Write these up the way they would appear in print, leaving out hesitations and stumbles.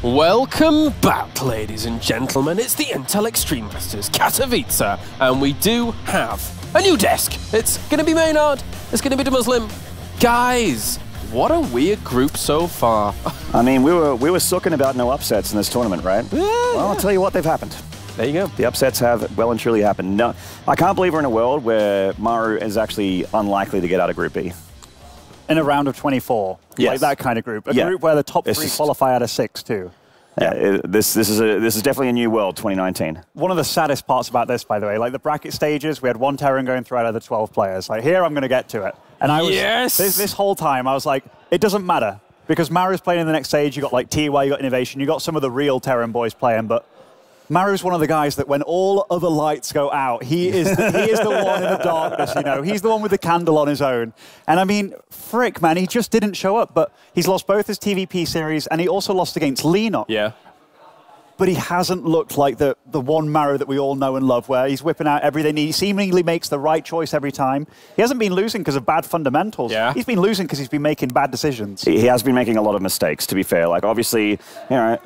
Welcome back, ladies and gentlemen. It's the Intel Extreme Masters Katowice, and we do have a new desk. It's going to be Maynard. It's going to be the Muslim. Guys, what a weird group so far. I mean, we were talking about no upsets in this tournament, right? Yeah, well, I'll tell you what, they've happened. There you go. The upsets have well and truly happened. No, I can't believe we're in a world where Maru is actually unlikely to get out of Group B. In a round of 24, yes. Like that kind of group. A group where the top three qualify out of 6 too. Yeah, this is definitely a new world, 2019. One of the saddest parts about this, by the way, like the bracket stages, we had one Terran going through out of the 12 players. Like, here I'm going to get to it. And I was, this whole time, I was like, it doesn't matter. Because Maru's playing in the next stage, you got like TY, you got Innovation, you got some of the real Terran boys playing, but Maru's one of the guys that when all other lights go out, he is the one in the darkness, you know. He's the one with the candle on his own. And I mean, frick, man, he just didn't show up. But he's lost both his TVP series, and he also lost against Leenock. Yeah. But he hasn't looked like the one Maru that we all know and love, where he's whipping out everything. He seemingly makes the right choice every time. He hasn't been losing because of bad fundamentals. Yeah. He's been losing because he's been making bad decisions. He has been making a lot of mistakes, to be fair. Like, obviously, you know,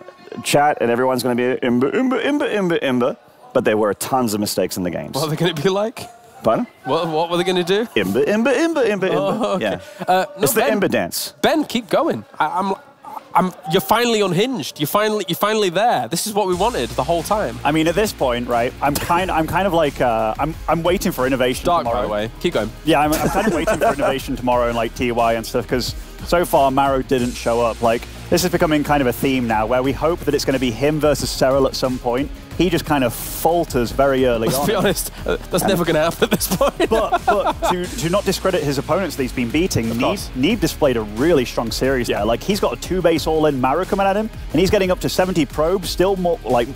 chat and everyone's going to be imber, but there were tons of mistakes in the games. What are they going to be like? Pardon? What were they going to do? Imber. Oh, okay. Yeah. It's the Imber dance. Ben, keep going. You're finally unhinged. You're finally there. This is what we wanted the whole time. I mean, at this point, right? I'm kind of like I'm waiting for innovation Dark, tomorrow. by the way. Keep going. Yeah, I'm kind of waiting for innovation tomorrow and like TY and stuff, because so far Maru didn't show up. Like, this is becoming kind of a theme now, where we hope that it's going to be him versus Cyril at some point. He just kind of falters very early on. Let's be honest, that's never going to happen at this point. but to not discredit his opponents that he's been beating, Neeb displayed a really strong series there. Like, he's got a 2-base all-in Maru coming at him, and he's getting up to 70 probes, still more like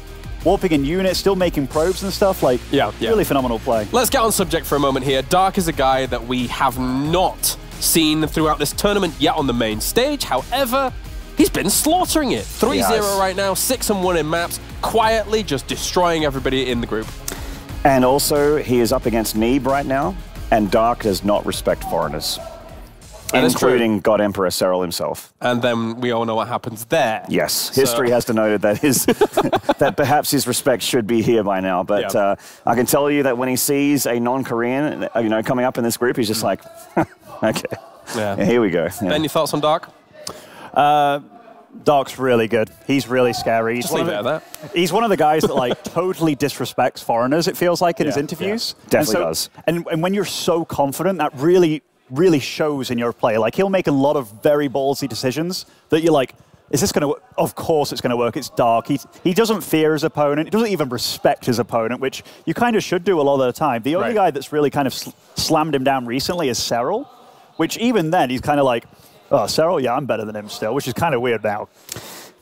warping in units, still making probes and stuff. Like, really phenomenal play. Let's get on subject for a moment here. Dark is a guy that we have not seen throughout this tournament yet on the main stage. However, he's been slaughtering it. 3-0 right now, 6-1 in maps, quietly just destroying everybody in the group. And also, he is up against Neeb right now, and Dark does not respect foreigners, including God Emperor Cyril himself. And then we all know what happens there. Yes, history has denoted that that perhaps his respect should be here by now. But I can tell you that when he sees a non-Korean, you know, coming up in this group, he's just like, okay, here we go. Yeah. Ben, your thoughts on Dark? Dark's really good. He's really scary. Just leave it at that. He's one of the guys that like totally disrespects foreigners, it feels like, in his interviews. Definitely does. And when you're so confident, that really shows in your play. Like, he'll make a lot of very ballsy decisions that you're like, is this going to work? Of course it's going to work. It's Dark. He doesn't fear his opponent. He doesn't even respect his opponent, which you kind of should do a lot of the time. The only guy that's really kind of slammed him down recently is Cyril, which even then he's kind of like, oh, Cyril, yeah, I'm better than him still, which is kind of weird now.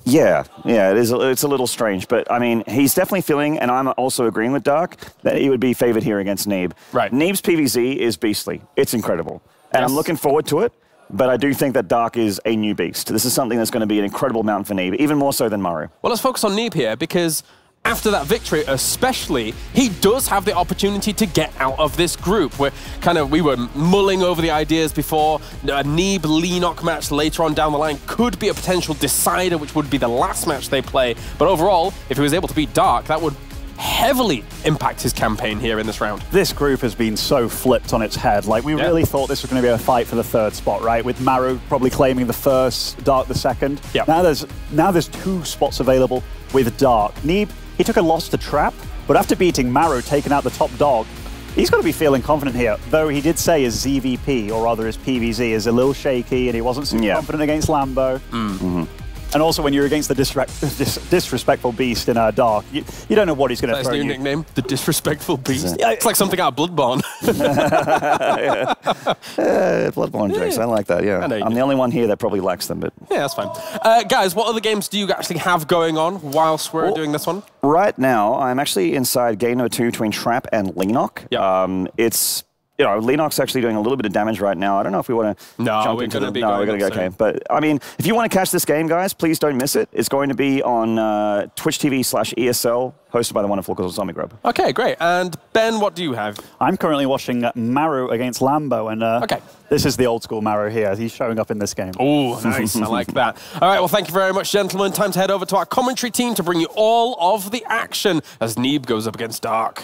Yeah, it is. It's a little strange, but I mean, he's definitely feeling, and I'm also agreeing with Dark, that he would be favored here against Neeb. Right. Neeb's PvZ is beastly. It's incredible. And I'm looking forward to it, but I do think that Dark is a new beast. This is something that's going to be an incredible mount for Neeb, even more so than Maru. Well, let's focus on Neeb here, because after that victory especially, he does have the opportunity to get out of this group. We were mulling over the ideas before. A Neeb-Leenock match later on down the line could be a potential decider, which would be the last match they play. But overall, if he was able to beat Dark, that would heavily impact his campaign here in this round. This group has been so flipped on its head. Like, we really thought this was going to be a fight for the 3rd spot, right? With Maru probably claiming the 1st, Dark the 2nd. Yeah. Now there's 2 spots available with Dark. Neeb, he took a loss to Trap, but after beating Maru, taking out the top dog, he's got to be feeling confident here. Though he did say his ZVP, or rather his PvZ, is a little shaky, and he wasn't super confident against Lambo. And also, when you're against the disrespectful beast in Dark, you don't know what he's going to throw you. That's his new nickname, the Disrespectful Beast. It's like something out of Bloodborne. Bloodborne jokes, I like that, yeah. I'm the only one here that probably lacks them, but... Yeah, that's fine. Guys, what other games do you actually have going on whilst we're doing this one? Right now, I'm actually inside game number 2 between Trap and Leenock. Yep. you know, Lenok's actually doing a little bit of damage right now. I don't know if we want to jump into the... No, we're going to go, okay. But, I mean, if you want to catch this game, guys, please don't miss it. It's going to be on Twitch TV/ESL, hosted by the wonderful Zombie Grub. Okay, great. And Ben, what do you have? I'm currently watching Maru against Lambo, and this is the old school Maru here. He's showing up in this game. Oh, nice. I like that. All right, well, thank you very much, gentlemen. Time to head over to our commentary team to bring you all of the action as Neeb goes up against Dark.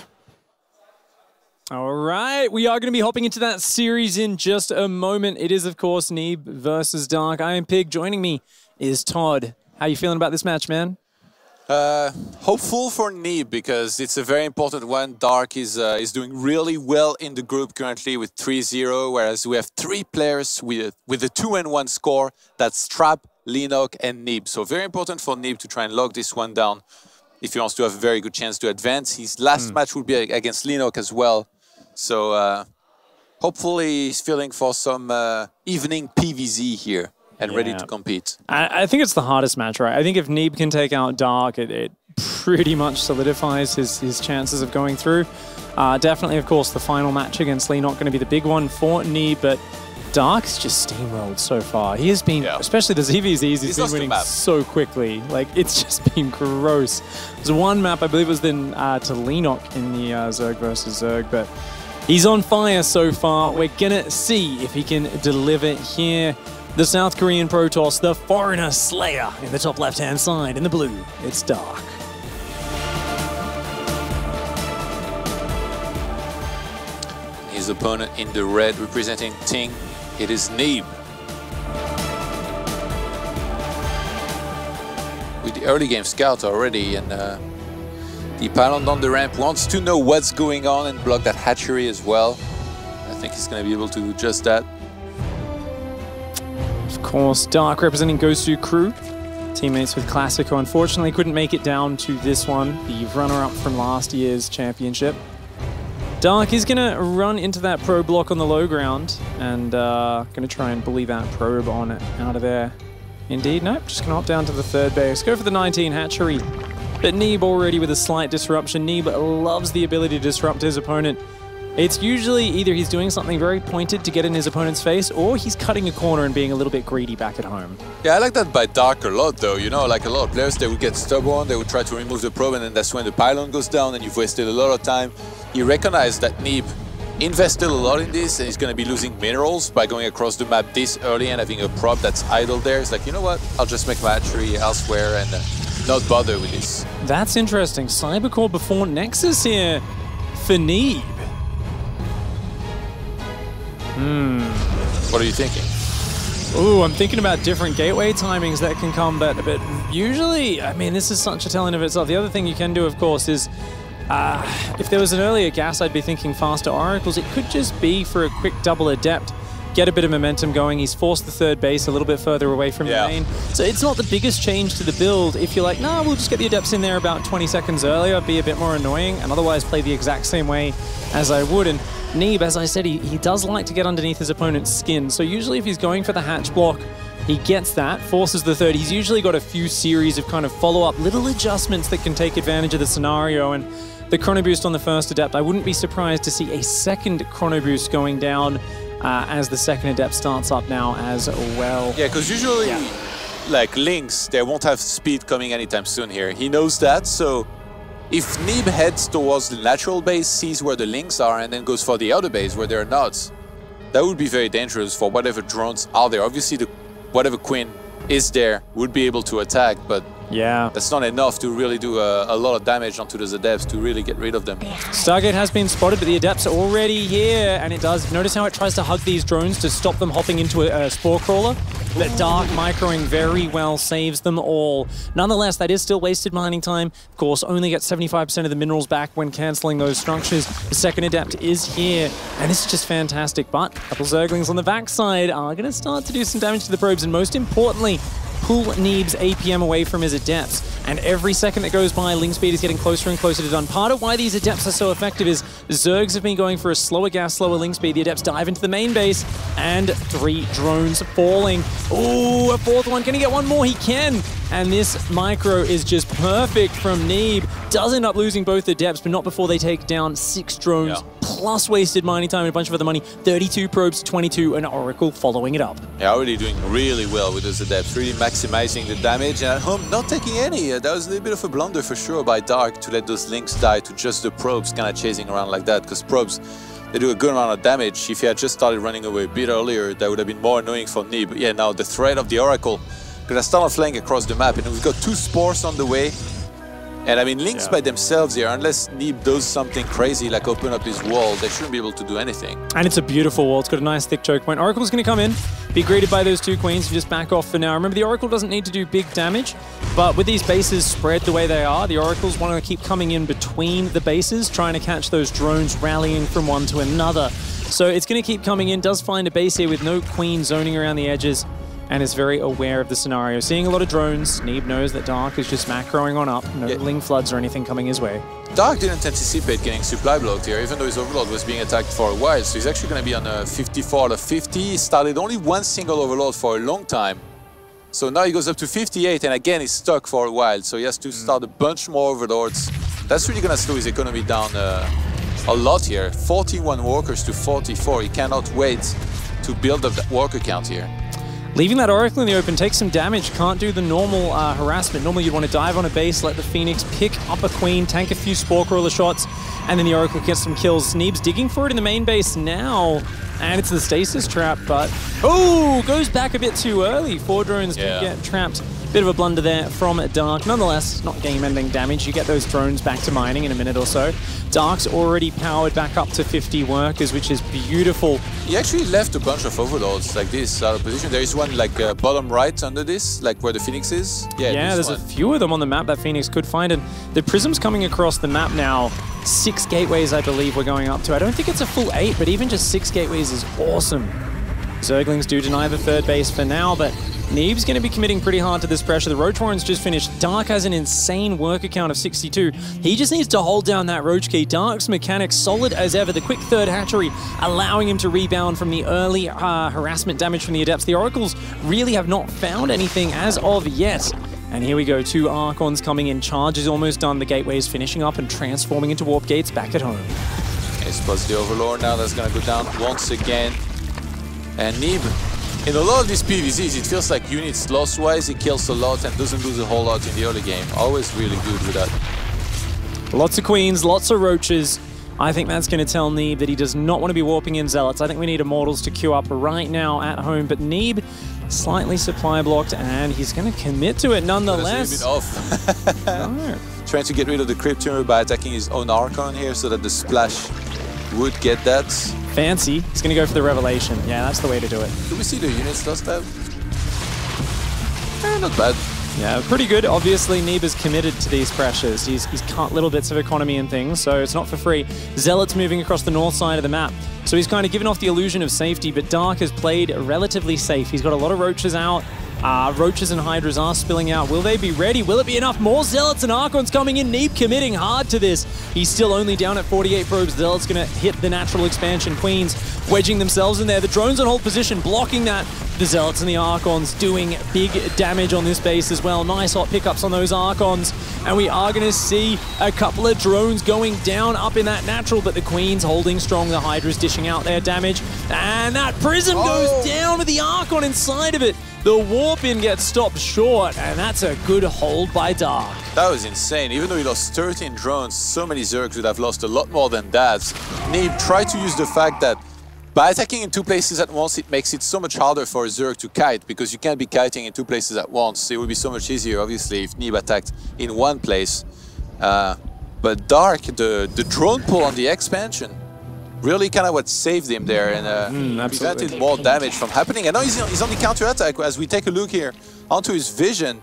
All right, we are going to be hopping into that series in just a moment. It is, of course, Neeb versus Dark. I am Pig. Joining me is Todd. How you feeling about this match, man? Hopeful for Neeb because it's a very important one. Dark is doing really well in the group currently with 3-0, whereas we have 3 players with a 2-1 score. That's Trap, Lenok, and Neeb. So very important for Neeb to try and lock this one down if he wants to have a very good chance to advance. His last match will be against Lenok as well. So hopefully he's feeling for some evening PVZ here and ready to compete. I think it's the hardest match, right? I think if Neeb can take out Dark, it pretty much solidifies his chances of going through. Definitely, of course, the final match against Lenok going to be the big one for Neeb, but Dark's just steamrolled so far. He has been, especially the ZVZs, he's been winning so quickly. Like, it's just been gross. There's one map, I believe it was then to Lenok in the Zerg versus Zerg, but he's on fire so far. We're gonna see if he can deliver here. The South Korean Protoss, the Foreigner Slayer in the top left-hand side. In the blue, it's Dark. His opponent in the red representing Ting, it is Neeb. With the early game scout already, and the pylon on the ramp wants to know what's going on and block that hatchery as well. I think he's going to be able to do just that. Of course, Dark representing Gosu Crew. Teammates with Classico unfortunately couldn't make it down to this one, the runner-up from last year's championship. Dark is going to run into that probe block on the low ground and going to try and bully that probe on out of there. Indeed, nope, just going to hop down to the third base. Go for the 19 hatchery. But Neeb already with a slight disruption. Neeb loves the ability to disrupt his opponent. It's usually either he's doing something very pointed to get in his opponent's face, or he's cutting a corner and being a little bit greedy back at home. Yeah, I like that by Dark a lot though. You know, like a lot of players, they would get stubborn, they would try to remove the probe, and then that's when the pylon goes down and you've wasted a lot of time. He recognized that Neeb invested a lot in this and he's going to be losing minerals by going across the map this early and having a probe that's idle there. It's like, you know what, I'll just make my hatchery elsewhere and not bother with this. That's interesting. Cybercore before Nexus here for Neeb. What are you thinking? Ooh, I'm thinking about different gateway timings that can come, but usually, I mean, this is such a telling of itself. The other thing you can do, of course, is if there was an earlier gas, I'd be thinking faster oracles. It could just be for a quick double adept, get a bit of momentum going. He's forced the third base a little bit further away from the main. So it's not the biggest change to the build. If you're like, nah, we'll just get the adepts in there about 20 seconds earlier, be a bit more annoying, and otherwise play the exact same way as I would. And Neeb, as I said, he does like to get underneath his opponent's skin. So usually if he's going for the hatch block, he gets that, forces the third. He's usually got a few series of kind of follow-up little adjustments that can take advantage of the scenario. And the chrono boost on the first adept, I wouldn't be surprised to see a second chrono boost going down as the second adept starts up now as well. Yeah, because usually, like Lynx, they won't have speed coming anytime soon here. He knows that, so if Neeb heads towards the natural base, sees where the Lynx are, and then goes for the other base where they're not, that would be very dangerous for whatever drones are there. Obviously, whatever Queen is there would be able to attack, but that's not enough to really do a lot of damage onto those adepts to really get rid of them. Stargate has been spotted, but the adepts are already here, and it does. Notice how it tries to hug these drones to stop them hopping into a spore crawler. But Dark microing very well saves them all. Nonetheless, that is still wasted mining time. Of course, only get 75% of the minerals back when cancelling those structures. The second adept is here, and this is just fantastic. But a couple Zerglings on the backside are going to start to do some damage to the probes, and most importantly, pull Neeb's APM away from his adepts. And every second that goes by, Link Speed is getting closer and closer to done. Part of why these adepts are so effective is Zergs have been going for a slower gas, slower Link Speed. The adepts dive into the main base, and 3 drones falling. Ooh, a fourth one. Can he get one more? He can. and this micro is just perfect from Neeb. Does end up losing both Adepts, but not before they take down 6 drones, plus wasted mining time and a bunch of other money. 32 probes, 22, and Oracle following it up. Yeah, already doing really well with those Adepts, really maximizing the damage, and at home not taking any. That was a little bit of a blunder for sure by Dark to let those links die to just the probes kind of chasing around like that, because probes, they do a good amount of damage. If he had just started running away a bit earlier, that would have been more annoying for Neeb. But yeah, now the threat of the Oracle, because I started flying across the map, and we've got 2 spores on the way. And I mean, links by themselves here, unless Neeb does something crazy like open up this wall, they shouldn't be able to do anything. And it's a beautiful wall. It's got a nice thick choke point. Oracle's going to come in, be greeted by those 2 queens, and just back off for now. Remember, the Oracle doesn't need to do big damage, but with these bases spread the way they are, the Oracles want to keep coming in between the bases, trying to catch those drones rallying from one to another. So it's going to keep coming in, does find a base here with no queen zoning around the edges, and is very aware of the scenario. Seeing a lot of drones, Neeb knows that Dark is just macroing on up. No Ling floods or anything coming his way. Dark didn't anticipate getting supply blocked here, even though his Overlord was being attacked for a while. So he's actually going to be on a 54 out of 50. He started only 1 single Overlord for a long time. So now he goes up to 58, and again he's stuck for a while. So he has to start a bunch more Overlords. That's really going to slow his economy down a lot here. 41 workers to 44. He cannot wait to build up that worker count here. Leaving that Oracle in the open takes some damage, can't do the normal harassment. Normally you'd want to dive on a base, let the Phoenix pick up a queen, tank a few Spore Crawler shots, and then the Oracle gets some kills. Neeb's digging for it in the main base now, and it's the stasis trap, but goes back a bit too early. 4 drones do get trapped. Bit of a blunder there from Dark. Nonetheless, not game-ending damage. You get those drones back to mining in a minute or so. Dark's already powered back up to 50 workers, which is beautiful. He actually left a bunch of Overlords like this out of position. There is one like bottom right under this, like where the Phoenix is. Yeah, there's a few of them on the map that Phoenix could find, and the Prism's coming across the map now. 6 gateways, I believe, we're going up to. I don't think it's a full 8, but even just 6 gateways is awesome. Zerglings do deny the 3rd base for now, but Neeb's going to be committing pretty hard to this pressure. The Roach Warren's just finished. Dark has an insane worker count of 62. He just needs to hold down that Roach Key. Dark's mechanics solid as ever. The quick 3rd hatchery allowing him to rebound from the early harassment damage from the Adepts. The Oracles really have not found anything as of yet. And here we go, 2 Archons coming in. Charge is almost done. The Gateway's finishing up and transforming into Warp Gates back at home. Okay, spots the Overlord now. That's going to go down once again. And Neeb, in a lot of these PvZs, it feels like units loss-wise, he kills a lot and doesn't lose a whole lot in the early game. Always really good with that. Lots of queens, lots of roaches. I think that's going to tell Neeb that he does not want to be warping in Zealots. I think we need Immortals to queue up right now at home, but Neeb slightly supply blocked, and he's going to commit to it nonetheless. That's a bit off. No. Trying to get rid of the Crypt Tumor by attacking his own Archon here so that the splash would get that. Fancy. He's going to go for the Revelation. Yeah, that's the way to do it. Do we see the units last time? Not bad. Yeah, pretty good. Obviously, Neeb is committed to these pressures. He's cut little bits of economy and things, so it's not for free. Zealot's moving across the north side of the map, so he's kind of given off the illusion of safety, but Dark has played relatively safe. He's got a lot of Roaches out. Roaches and Hydras are spilling out. Will they be ready? Will it be enough? More Zealots and Archons coming in. Neeb committing hard to this. He's still only down at 48 probes. Zealots going to hit the natural expansion. Queens wedging themselves in there. The drones on hold position, blocking that. The Zealots and the Archons doing big damage on this base as well. Nice hot pickups on those Archons. And we are going to see a couple of drones going down up in that natural, but the Queen's holding strong. The Hydra's dishing out their damage. And that Prism goes down with the Archon inside of it. The warp-in gets stopped short, and that's a good hold by Dark. That was insane. Even though he lost 13 drones, so many Zergs would have lost a lot more than that. Neeb tried to use the fact that by attacking in 2 places at once, it makes it so much harder for a Zerg to kite, because you can't be kiting in 2 places at once. It would be so much easier, obviously, if Neeb attacked in 1 place. But Dark, the drone pull on the expansion, really kind of what saved him there and prevented more damage from happening. And now he's on the counter-attack. As we take a look here onto his vision,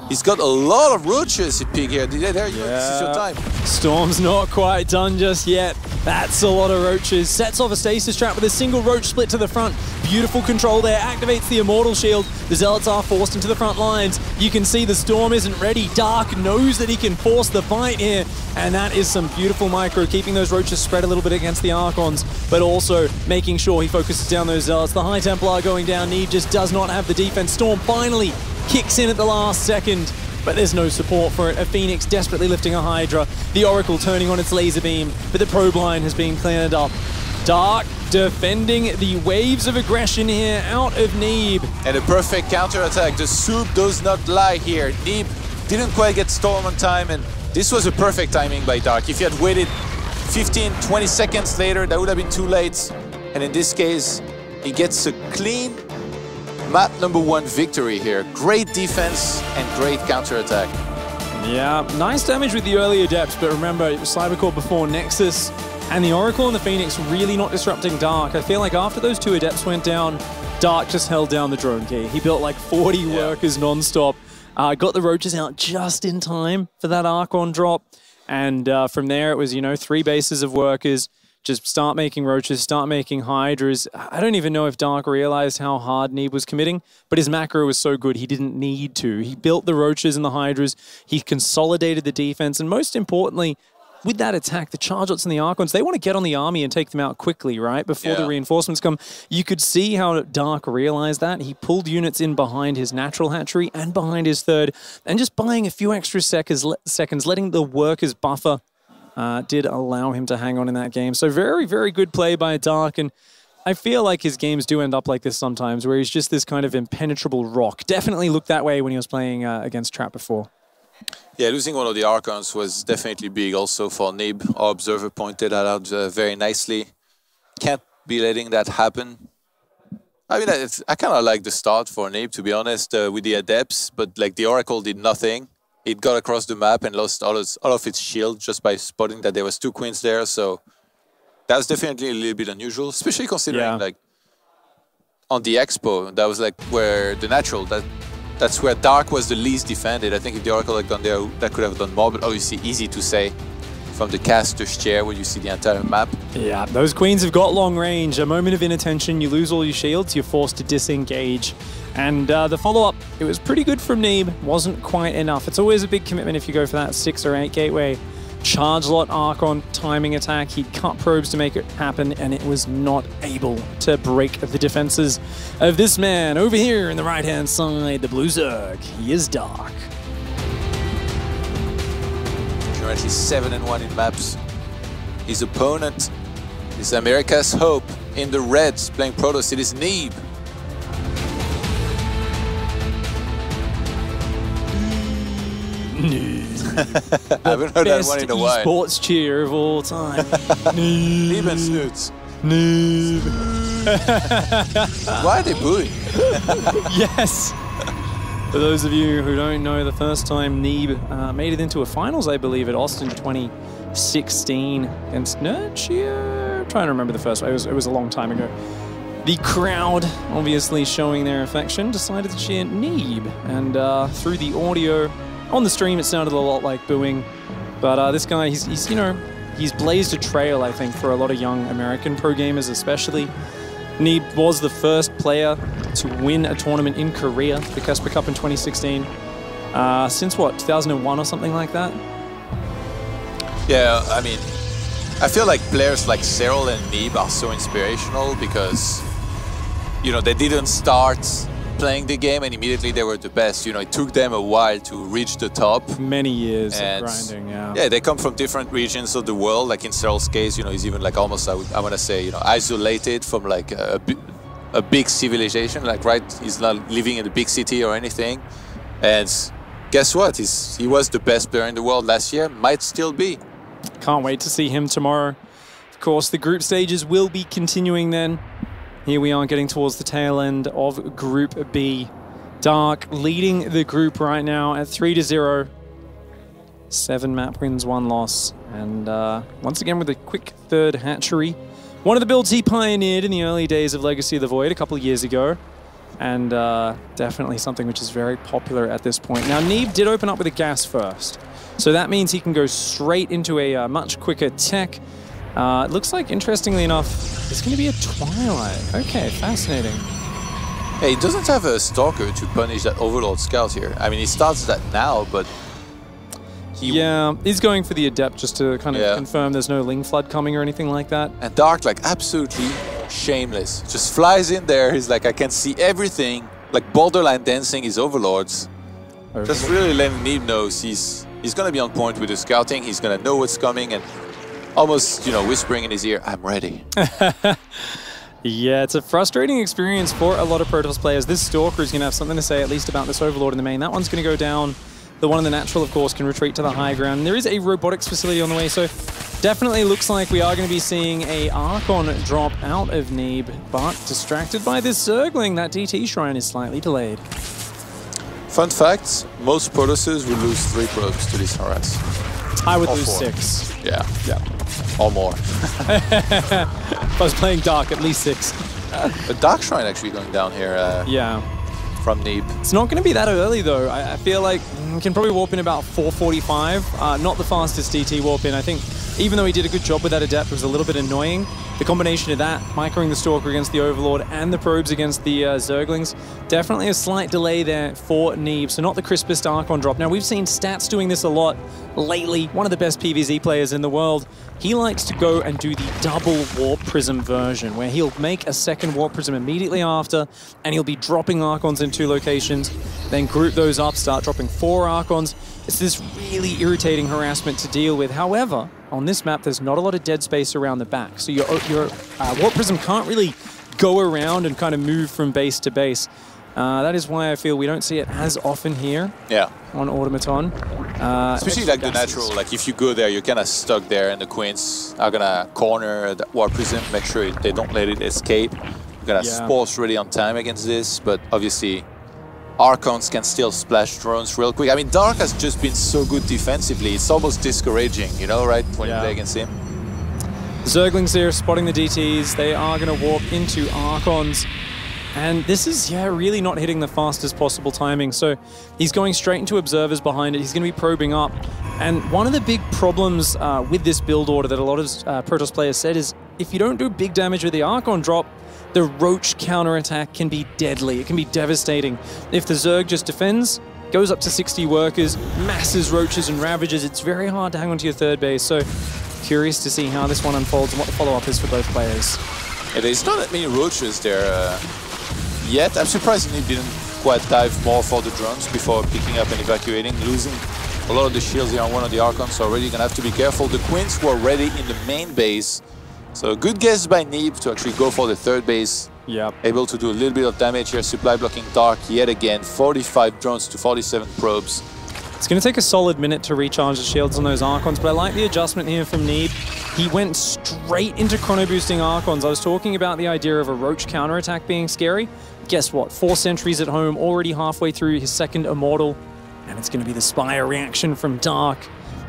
he's got a lot of roaches, Pig here. There you go, this is your time. Storm's not quite done just yet. That's a lot of roaches. Sets off a stasis trap with a single roach split to the front. Beautiful control there. Activates the Immortal Shield. The Zealots are forced into the front lines. You can see the Storm isn't ready. Dark knows that he can force the fight here. And that is some beautiful micro, keeping those roaches spread a little bit against the Archons, but also making sure he focuses down those Zealots. The High Templar going down. Neeb just does not have the defense. Storm finally kicks in at the last second, but there's no support for it. A Phoenix desperately lifting a Hydra. The Oracle turning on its laser beam, but the probe line has been cleared up. Dark defending the waves of aggression here out of Neeb. And a perfect counter-attack. The soup does not lie here. Neeb didn't quite get Storm on time, and this was a perfect timing by Dark. If you had waited 15, 20 seconds later, that would have been too late. And in this case, he gets a clean map #1 victory here. Great defense and great counter-attack. Yeah, nice damage with the early adepts, but remember, it was Cybercore before Nexus, and the Oracle and the Phoenix really not disrupting Dark. I feel like after those 2 adepts went down, Dark just held down the drone key. He built like 40 workers non-stop, got the roaches out just in time for that Archon drop, and from there it was, you know, 3 bases of workers. Just start making roaches, start making hydras. I don't even know if Dark realized how hard Neeb was committing, but his macro was so good he didn't need to. He built the roaches and the hydras, he consolidated the defense, and most importantly, with that attack, the Charge-Lots and the Archons, they want to get on the army and take them out quickly, right? Before the reinforcements come. You could see how Dark realized that. He pulled units in behind his natural hatchery and behind his third, and just buying a few extra seconds, letting the workers buffer, did allow him to hang on in that game. So very, very good play by Dark, and I feel like his games do end up like this sometimes, where he's just this kind of impenetrable rock. Definitely looked that way when he was playing against Trap before. Yeah, losing one of the Archons was definitely big also for Neeb. Our observer pointed that out very nicely. Can't be letting that happen. I mean, I kind of like the start for Neeb, to be honest, with the Adepts, but like the Oracle did nothing. It got across the map and lost all of its shield just by spotting that there was 2 queens there, so that was definitely a little bit unusual, especially considering like on the Expo, that was like where the natural, that's where Dark was the least defended. I think if the Oracle had gone there, that could have done more, but obviously easy to say from the caster's chair where you see the entire map. Yeah, those queens have got long range. A moment of inattention, you lose all your shields, you're forced to disengage. And the follow-up, it was pretty good from Neeb, wasn't quite enough. It's always a big commitment if you go for that 6 or 8 gateway. Charge-Lot Archon timing attack, he cut probes to make it happen, and it was not able to break the defenses of this man over here in the right-hand side, the Blue Zerg. He is Dark. Currently 7-1 in maps. His opponent is America's Hope in the Reds, playing Protoss. It is Neeb. I haven't heard that one in a while. Sports cheer of all time. Neeb and Snoots. Neeb. Why are they booing? Yes. For those of you who don't know, the first time Neeb made it into a finals, I believe, at Austin 2016 against Nurture. I'm trying to remember the first one. It was a long time ago. The crowd, obviously showing their affection, decided to cheer Neeb, and through the audio on the stream, it sounded a lot like booing. But this guy, he's you know, he's blazed a trail, I think, for a lot of young American pro gamers, especially. Neeb was the first player to win a tournament in Korea, the Casper Cup in 2016. Since what, 2001 or something like that? Yeah, I mean, I feel like players like Cyril and Neeb are so inspirational because, you know, they didn't start playing the game and immediately they were the best. You know, it took them a while to reach the top. Many years of grinding, yeah. Yeah, they come from different regions of the world. Like in Cyril's case, you know, he's even like almost, I want to say, you know, isolated from like a big civilization. Like, right, he's not living in a big city or anything. And guess what? He was the best player in the world last year, might still be. Can't wait to see him tomorrow. Of course, the group stages will be continuing then. Here we are getting towards the tail end of Group B. Dark leading the group right now at 3-0. 7 map wins, 1 loss. And once again with a quick third hatchery. One of the builds he pioneered in the early days of Legacy of the Void a couple of years ago. And definitely something which is very popular at this point. Now, Neeb did open up with a gas first. So that means he can go straight into a much quicker tech. It looks like, interestingly enough, it's going to be a Twilight. Okay, fascinating. Hey, he doesn't have a Stalker to punish that Overlord Scout here. I mean, he starts that now, but... Yeah, he's going for the Adept just to kind of confirm there's no Ling Flood coming or anything like that. And Dark, like, absolutely shameless. Just flies in there. He's like, I can see everything. like borderline dancing his overlords. Just really letting Neeb know he's gonna be on point with the scouting. He's gonna know what's coming and almost, you know, whispering in his ear, "I'm ready." Yeah, it's a frustrating experience for a lot of Protoss players. This Stalker is going to have something to say at least about this Overlord in the main. That one's going to go down. The one in the natural, of course, can retreat to the high ground. And there is a robotics facility on the way, so definitely looks like we are going to be seeing a Archon drop out of Neeb, but distracted by this Zergling, that DT Shrine is slightly delayed. Fun fact, most Protosses will lose 3 probes to this harass. I would lose 6. Yeah. Or more. If I was playing Dark, at least 6. A Dark Shrine actually going down here. Yeah. From Neeb. It's not going to be that early though. I feel like we can probably warp in about 4:45. Not the fastest DT warp in. I think even though he did a good job with that Adept, it was a little bit annoying. The combination of that, microing the Stalker against the Overlord and the probes against the Zerglings, definitely a slight delay there for Neeb. So not the crispest Archon drop. Now we've seen Stats doing this a lot lately. One of the best PvZ players in the world. He likes to go and do the double Warp Prism version, where he'll make a second Warp Prism immediately after, and he'll be dropping Archons in 2 locations, then group those up, start dropping 4 Archons. It's this really irritating harassment to deal with. However, on this map, there's not a lot of dead space around the back, so your Warp Prism can't really go around and kind of move from base to base. That is why I feel we don't see it as often here on Automaton. Especially like the natural, like if you go there, you're kind of stuck there and the Queens are going to corner the Warp Prism, make sure they don't let it escape. You're going to Spores ready on time against this, but obviously Archons can still splash drones real quick. I mean, Dark has just been so good defensively, it's almost discouraging, you know, right, when you play against him. Zerglings here spotting the DTs. They are going to warp into Archons. And this is, really not hitting the fastest possible timing. So he's going straight into observers behind it. He's going to be probing up. And one of the big problems with this build order that a lot of Protoss players said is if you don't do big damage with the Archon drop, the Roach counterattack can be deadly. It can be devastating. If the Zerg just defends, goes up to 60 workers, masses Roaches and Ravages, it's very hard to hang on to your third base. So curious to see how this one unfolds and what the follow-up is for both players. Yeah, there's not that many Roaches there. Yet, I'm surprised he didn't quite dive more for the drones before picking up and evacuating, losing a lot of the shields here on one of the Archons, so already gonna have to be careful. The Queens were ready in the main base, so a good guess by Neeb to actually go for the third base. Able to do a little bit of damage here, supply blocking Dark yet again, 45 drones to 47 probes. It's going to take a solid minute to recharge the shields on those Archons, but I like the adjustment here from Neeb. He went straight into chrono boosting Archons. I was talking about the idea of a Roach counterattack being scary. Guess what? 4 sentries at home, already halfway through his second Immortal, and it's going to be the Spire reaction from Dark.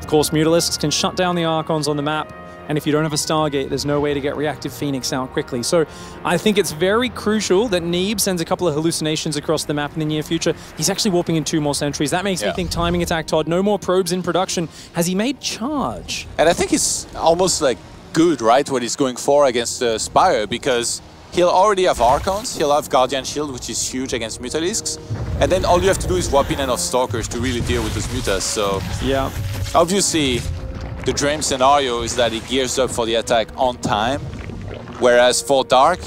Of course, Mutalisks can shut down the Archons on the map, and if you don't have a Stargate, there's no way to get Reactive Phoenix out quickly. So I think it's very crucial that Neeb sends a couple of hallucinations across the map in the near future. He's actually warping in 2 more sentries. That makes me think timing attack, Todd. No more probes in production. Has he made charge? And I think it's almost like good, right, what he's going for against Spire, because he'll already have Archons, he'll have Guardian Shield, which is huge against Mutalisks, and then all you have to do is warp in enough Stalkers to really deal with those Mutas. So obviously, the dream scenario is that he gears up for the attack on time, whereas for Dark,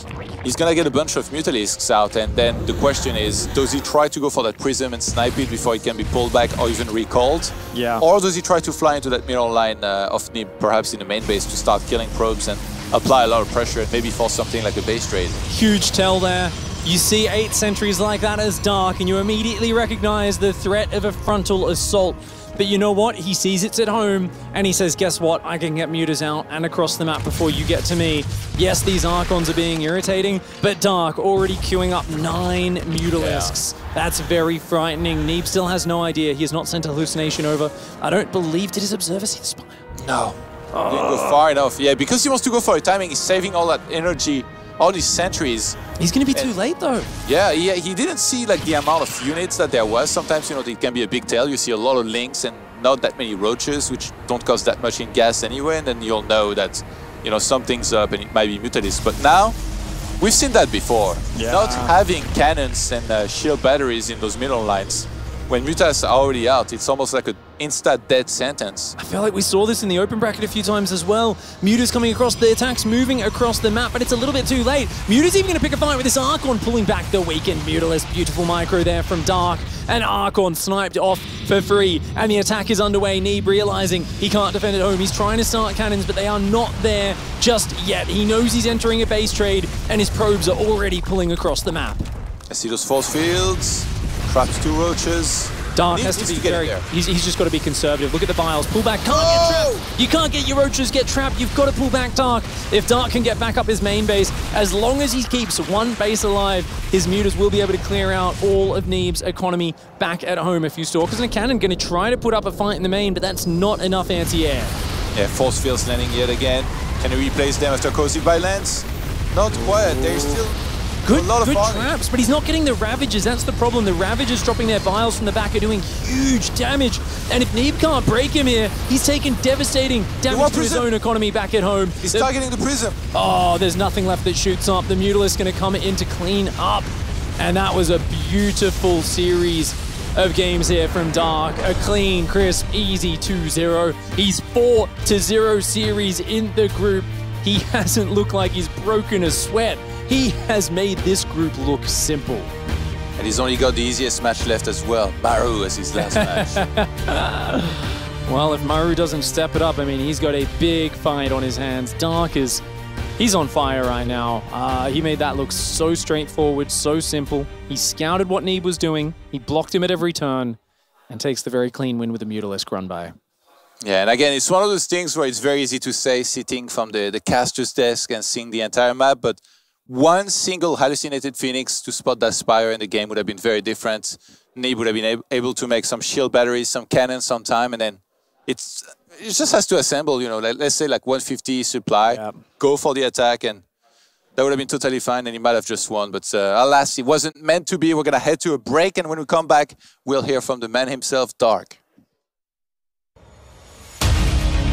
he's gonna get a bunch of Mutalisks out, and then the question is, does he try to go for that Prism and snipe it before it can be pulled back or even recalled? Or does he try to fly into that middle line of Neeb, perhaps in the main base, to start killing probes and apply a lot of pressure and maybe force something like a base trade? Huge tell there. You see 8 sentries like that as Dark, and you immediately recognize the threat of a frontal assault. But you know what? He sees it's at home, and he says, guess what? I can get Mutas out and across the map before you get to me. Yes, these Archons are being irritating, but Dark already queuing up 9 Mutalisks. That's very frightening. Neeb still has no idea. He has not sent a hallucination over. I don't believe, did his observer see the Spire? No. Didn't go far enough. Yeah, because he wants to go for a timing, he's saving all that energy, all these sentries. He's going to be too late, though. Yeah, he didn't see like the amount of units that there was. Sometimes, you know, it can be a big tail. You see a lot of links and not that many Roaches, which don't cost that much in gas anyway, and then you'll know that, you know, something's up and it might be Mutalisks. But now, we've seen that before. Not having cannons and shield batteries in those middle lines when Mutas are already out, it's almost like an insta dead sentence. I feel like we saw this in the open bracket a few times as well. Muta's coming across, the attacks moving across the map, but it's a little bit too late. Muta's even going to pick a fight with this Archon, pulling back the weakened Mutalist. Beautiful micro there from Dark, and Archon sniped off for free, and the attack is underway. Neeb realizing he can't defend at home. He's trying to start cannons, but they are not there just yet. He knows he's entering a base trade, and his probes are already pulling across the map. I see those force fields, traps 2 roaches. Dark has to be very... He's just got to be conservative. Look at the vials. Pull back. Can't get trapped. You can't get your roaches get trapped. You've got to pull back Dark. If Dark can get back up his main base, as long as he keeps one base alive, his Mutas will be able to clear out all of Neeb's economy back at home. A few Stalkers and a cannon going to try to put up a fight in the main, but that's not enough anti-air. Yeah, force fields landing yet again. Can he replace them after Cozy by lands? Not quite. There's still... Good traps, but he's not getting the Ravages. That's the problem. The Ravages dropping their vials from the back are doing huge damage. And if Neeb can't break him here, he's taking devastating damage to his own economy back at home. He's targeting the Prism. Oh, there's nothing left that shoots up. The Mutalist going to come in to clean up. And that was a beautiful series of games here from Dark. A clean, crisp, easy 2-0. He's 4-0 series in the group. He hasn't looked like he's broken a sweat. He has made this group look simple. And he's only got the easiest match left as well. Maru as his last match. Well, if Maru doesn't step it up, I mean, he's got a big fight on his hands. Dark is... He's on fire right now. He made that look so straightforward, so simple. He scouted what Neeb was doing. He blocked him at every turn and takes the very clean win with a Mutalisk run by. Yeah, and again, it's one of those things where it's very easy to say sitting from the caster's desk and seeing the entire map, but one single hallucinated Phoenix to spot that Spire in the game would have been very different. Neeb would have been able to make some shield batteries, some cannons sometime, and then it just has to assemble, you know, let's say like 150 supply, go for the attack, and that would have been totally fine, and he might have just won. But alas, it wasn't meant to be. We're going to head to a break, and when we come back, we'll hear from the man himself, Dark.